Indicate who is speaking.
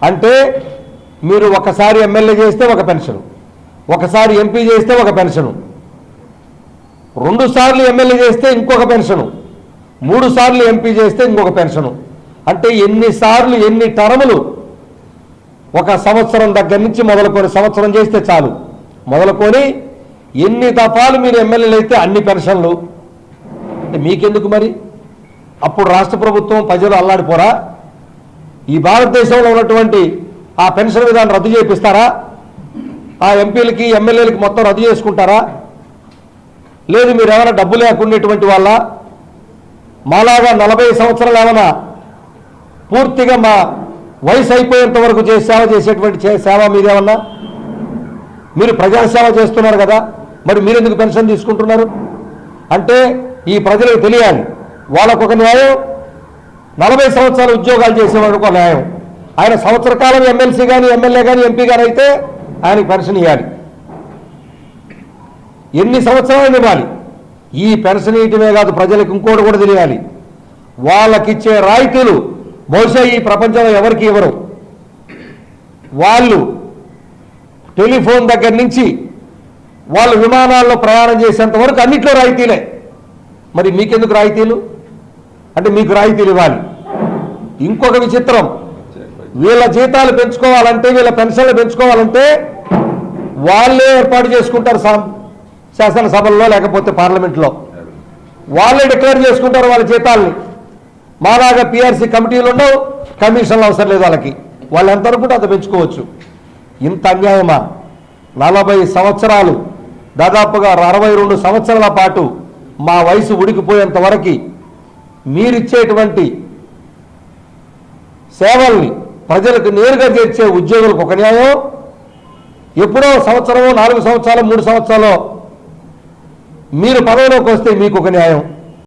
Speaker 1: అంటే మీరు ఒకసారి ఎమ్మెల్యే చేస్తే ఒక పెన్షన్, ఒకసారి ఎంపీ చేస్తే ఒక పెన్షను, 2 సార్లు ఎమ్మెల్యే చేస్తే ఇంకొక పెన్షను, 3 సార్లు ఎంపీ చేస్తే ఇంకొక పెన్షను. అంటే ఎన్నిసార్లు ఎన్ని టర్ములు, ఒక సంవత్సరం దగ్గర నుంచి మొదలుకొని, సంవత్సరం చేస్తే చాలు మొదలుకొని ఎన్ని దఫాలు మీరు ఎమ్మెల్యేలు అయితే అన్ని పెన్షన్లు. అంటే మీకెందుకు మరి? అప్పుడు రాష్ట్ర ప్రభుత్వం ప్రజలు అల్లాడిపోరా? ఈ భారతదేశంలో ఉన్నటువంటి ఆ పెన్షన్ విధానం రద్దు చేపిస్తారా? ఆ ఎంపీలకి ఎమ్మెల్యేలకి మొత్తం రద్దు చేసుకుంటారా? లేదు మీరు ఏమైనా డబ్బు లేకునేటువంటి వాళ్ళ, మాలాగా 40 సంవత్సరాలు ఏమైనా పూర్తిగా మా వయసు అయిపోయేంత వరకు సేవ చేసేటువంటి సేవ మీరేమన్నా? మీరు ప్రజాసేవ చేస్తున్నారు కదా, మరి మీరెందుకు పెన్షన్ తీసుకుంటున్నారు? అంటే ఈ ప్రజలకు తెలియాలి, వాళ్ళకొక న్యాయం, 40 సంవత్సరాలు ఉద్యోగాలు చేసేవాడికి ఒక న్యాయం. ఆయన సంవత్సర కాలం ఎమ్మెల్సీ కానీ ఎమ్మెల్యే కానీ ఎంపీ కానీ అయితే ఆయనకి పెన్షన్ ఇవ్వాలి. ఎన్ని సంవత్సరాలు ఇవ్వాలి? ఈ పెన్షన్ ఇవ్వటమే కాదు, ప్రజలకు ఇంకోటి కూడా తెలియాలి, వాళ్ళకిచ్చే రాయితీలు బహుశా ఈ ప్రపంచంలో ఎవరికి ఇవ్వరు. వాళ్ళు టెలిఫోన్ దగ్గర నుంచి వాళ్ళు విమానాల్లో ప్రయాణం చేసేంత వరకు అన్నిట్లో రాయితీలే. మరి మీకెందుకు రాయితీలు? అంటే మీకు రాయితీలు ఇవ్వాలి. ఇంకొక విచిత్రం, వీళ్ళ జీతాలు పెంచుకోవాలంటే, వీళ్ళ పెన్షన్లు పెంచుకోవాలంటే వాళ్ళే ఏర్పాటు చేసుకుంటారు, శాసనసభల్లో లేకపోతే పార్లమెంట్లో వాళ్ళే డిక్లేర్ చేసుకుంటారు వాళ్ళ జీతాలని. మాలాగా పిఆర్సీ కమిటీలు ఉండవు, కమిషన్లు అవసరం లేదు వాళ్ళకి, వాళ్ళు ఎంత అనుకుంటే అంత పెంచుకోవచ్చు. ఇంత అన్యాయమా? 40 సంవత్సరాలు, దాదాపుగా 62 సంవత్సరాల పాటు మా వయసు ఉడికిపోయేంత వరకు మీరిచ్చేటువంటి సేవల్ని ప్రజలకు నేరుగా చేర్చే ఉద్యోగులకు ఒక న్యాయం, ఎప్పుడో సంవత్సరమో 4 సంవత్సరాలు 3 సంవత్సరాలు మీరు పదవిలోకి వస్తే మీకు ఒక న్యాయం.